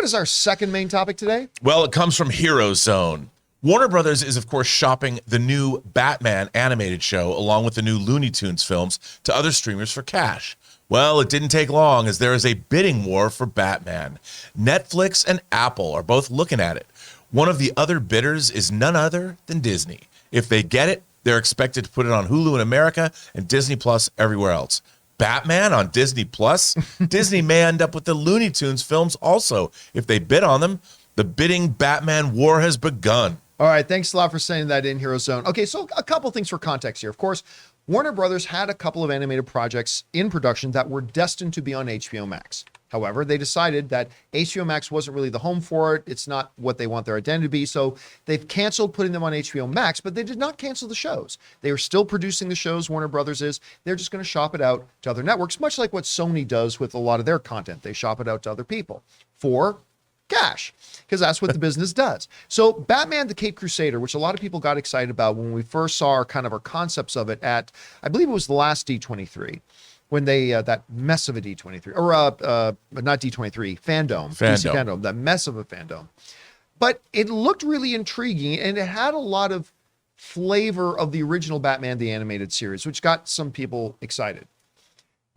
what is our second main topic today? Well, it comes from Hero Zone. Warner Brothers is, of course, shopping the new Batman animated show along with the new Looney Tunes films to other streamers for cash. Well, it didn't take long as there is a bidding war for Batman. Netflix and Apple are both looking at it. One of the other bidders is none other than Disney. If they get it, they're expected to put it on Hulu in America and Disney Plus everywhere else. Batman on Disney Plus? Disney may end up with the Looney Tunes films also. If they bid on them, the bidding Batman war has begun. All right, thanks a lot for saying that in Hero Zone. Okay, so a couple things for context here. Of course, Warner Brothers had a couple of animated projects in production that were destined to be on HBO Max. However, they decided that HBO Max wasn't really the home for it. It's not what they want their identity to be. So they've canceled putting them on HBO Max, but they did not cancel the shows. They are still producing the shows, Warner Brothers is. They're just going to shop it out to other networks, much like what Sony does with a lot of their content. They shop it out to other people for cash, because that's what the business does. So Batman the Caped Crusader, which a lot of people got excited about when we first saw our concepts of it at, I believe it was the last D23, when they, that mess of a D23, or not D23, Fandom, DC Fandom, that mess of a Fandom. But it looked really intriguing, and it had a lot of flavor of the original Batman the Animated Series, which got some people excited.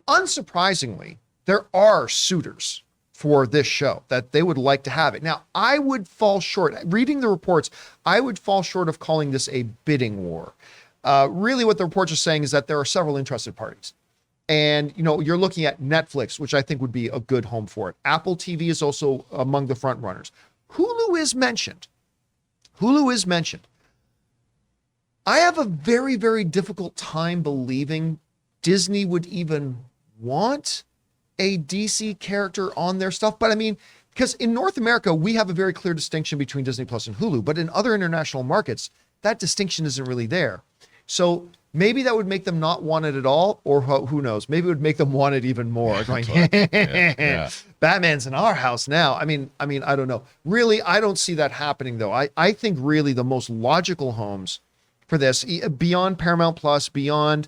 Unsurprisingly, there are suitors for this show that they would like to have it. Now, I would fall short, reading the reports, I would fall short of calling this a bidding war. Really what the reports are saying is that there are several interested parties. And, you know, you're looking at Netflix, which I think would be a good home for it. Apple TV is also among the front runners. Hulu is mentioned. Hulu is mentioned. I have a very, very difficult time believing Disney would even want a DC character on their stuff. But I mean, because in North America, we have a very clear distinction between Disney Plus and Hulu, but in other international markets, that distinction isn't really there. So maybe that would make them not want it at all, or who knows, maybe it would make them want it even more. Going, yeah. Batman's in our house now. I mean, I don't know. Really, I don't see that happening though. I think really the most logical homes for this, beyond Paramount Plus, beyond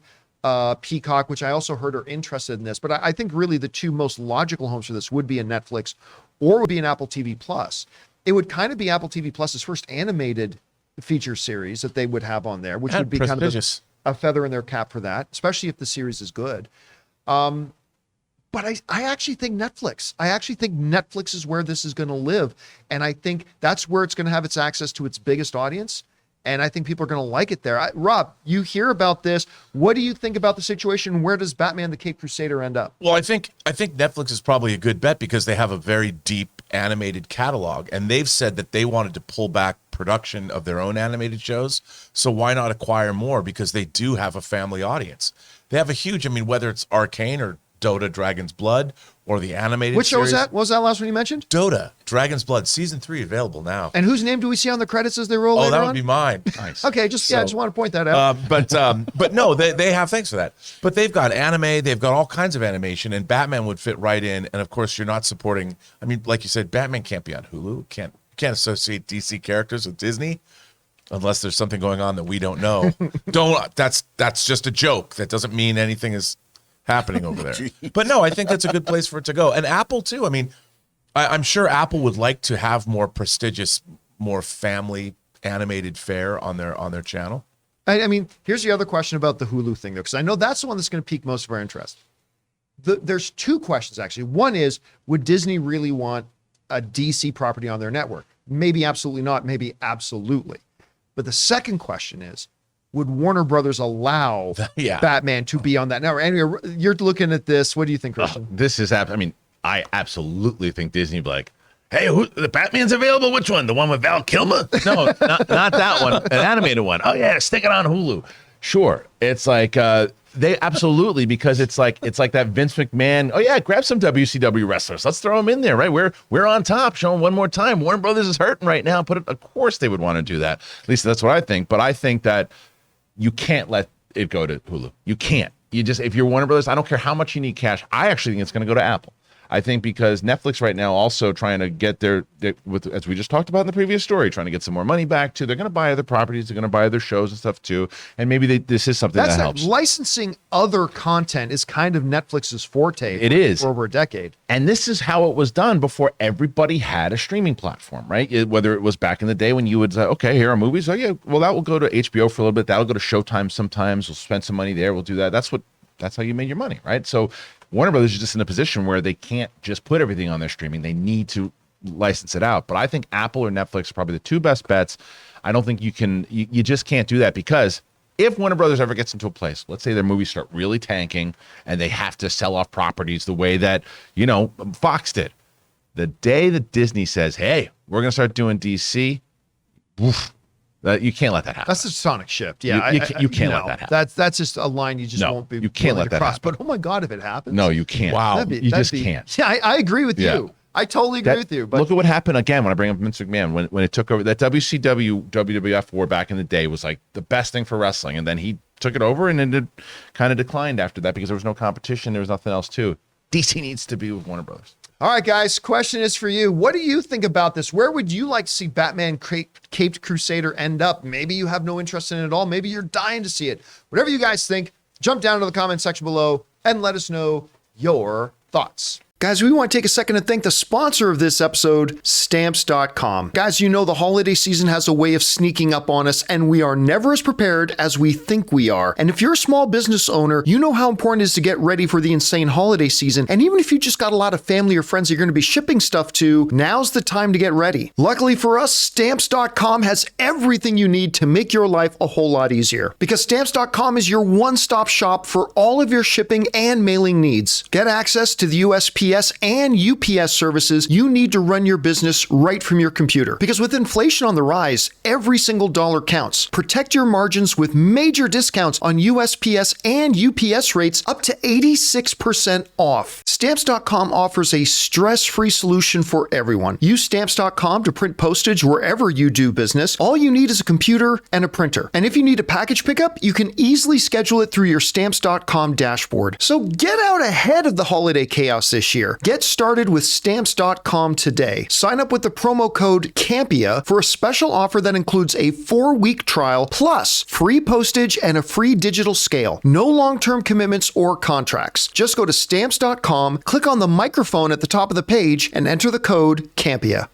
Peacock, which I also heard are interested in this, but I think really the two most logical homes for this would be a Netflix or would be an Apple TV Plus. It would kind of be Apple TV Plus's first animated feature series that they would have on there, which would be kind of a feather in their cap for that, especially if the series is good. But I actually think Netflix. I actually think Netflix is where this is going to live, and I think that's where it's going to have its access to its biggest audience. And I think people are going to like it there. Rob, you hear about this. What do you think about the situation? Where does Batman the Caped Crusader end up? Well, I think Netflix is probably a good bet because they have a very deep animated catalog. And they've said that they wanted to pull back production of their own animated shows. So why not acquire more? Because they do have a family audience. They have a huge, whether it's Arcane or Dota Dragon's Blood or the animated Which show series. was that? What was that last one you mentioned? Dota Dragon's Blood season 3 available now. And whose name do we see on the credits as they roll later on? Oh, that would be mine. Nice. Okay, I just want to point that out. But no, they have, thanks for that. But they've got anime, they've got all kinds of animation, and Batman would fit right in. And of course, you're not supporting, like you said, Batman can't be on Hulu. Can't associate DC characters with Disney unless there's something going on that we don't know. That's just a joke. That doesn't mean anything is happening over there. But no, I think that's a good place for it to go. And Apple too. I'm sure Apple would like to have more prestigious, more family animated fare on their channel. Here's the other question about the Hulu thing though, because I know that's the one that's going to pique most of our interest. There's two questions actually. One is, would Disney really want a DC property on their network? Maybe absolutely not, maybe absolutely. But the second question is, would Warner Brothers allow Batman to be on that network? Anyway, you're looking at this. What do you think, Christian? This is happening. I absolutely think Disney would be like, hey, the Batman's available? Which one? The one with Val Kilmer? No, not that one. An animated one. Oh yeah, stick it on Hulu. Sure. It's like they absolutely, because it's like that Vince McMahon. Oh yeah, grab some WCW wrestlers. Let's throw them in there, right? We're on top. Show them one more time. Warner Brothers is hurting right now. Of course they would want to do that. At least that's what I think. But I think that you can't let it go to Hulu. You can't. If you're Warner Brothers, I don't care how much you need cash. I actually think it's going to go to Apple. I think because Netflix right now also trying to get with, as we just talked about in the previous story, trying to get some more money back too. They're going to buy other properties, they're going to buy other shows and stuff too, and maybe this is something that helps. Licensing other content is kind of Netflix's forte. It is for over a decade, and this is how it was done before everybody had a streaming platform, right? Whether it was back in the day when you would say, okay, here are movies. Oh yeah, well that will go to HBO for a little bit. That'll go to Showtime sometimes. We'll spend some money there. We'll do that. That's how you made your money, right? So Warner Brothers is just in a position where they can't just put everything on their streaming. They need to license it out. But I think Apple or Netflix are probably the two best bets. I don't think you just can't do that, because if Warner Brothers ever gets into a place, let's say their movies start really tanking and they have to sell off properties the way that, Fox did. The day that Disney says, hey, we're going to start doing DC, woof, you can't let that happen. That's a sonic shift. Yeah, you can't let that happen. That's just a line you just won't be. You can't willing let that cross. happen. But oh my God, if it happens, no, you can't. Wow, you just can't. Yeah, I agree with Yeah. you. I totally agree with you. But look at what happened again when I bring up Vince McMahon when it took over. That WCW WWF war back in the day was like the best thing for wrestling, and then he took it over, and then it kind of declined after that because there was no competition. There was nothing else too. DC needs to be with Warner Brothers. all right, guys, question is for you. What do you think about this? Where would you like to see Batman Caped Crusader end up? Maybe you have no interest in it at all. Maybe you're dying to see it. Whatever you guys think, jump down to the comment section below and let us know your thoughts. Guys, we want to take a second to thank the sponsor of this episode, Stamps.com. Guys, you know the holiday season has a way of sneaking up on us, and we are never as prepared as we think we are. And if you're a small business owner, you know how important it is to get ready for the insane holiday season. And even if you just got a lot of family or friends you're going to be shipping stuff to, now's the time to get ready. Luckily for us, Stamps.com has everything you need to make your life a whole lot easier. Because Stamps.com is your one-stop shop for all of your shipping and mailing needs. Get access to the USPS and UPS services you need to run your business right from your computer. Because with inflation on the rise, every single dollar counts. Protect your margins with major discounts on USPS and UPS rates up to 86% off. Stamps.com offers a stress-free solution for everyone. Use Stamps.com to print postage wherever you do business. All you need is a computer and a printer. And if you need a package pickup, you can easily schedule it through your Stamps.com dashboard. So get out ahead of the holiday chaos this year. Get started with Stamps.com today. Sign up with the promo code Campea for a special offer that includes a 4-week trial plus free postage and a free digital scale. No long-term commitments or contracts. Just go to Stamps.com, click on the microphone at the top of the page, and enter the code Campea.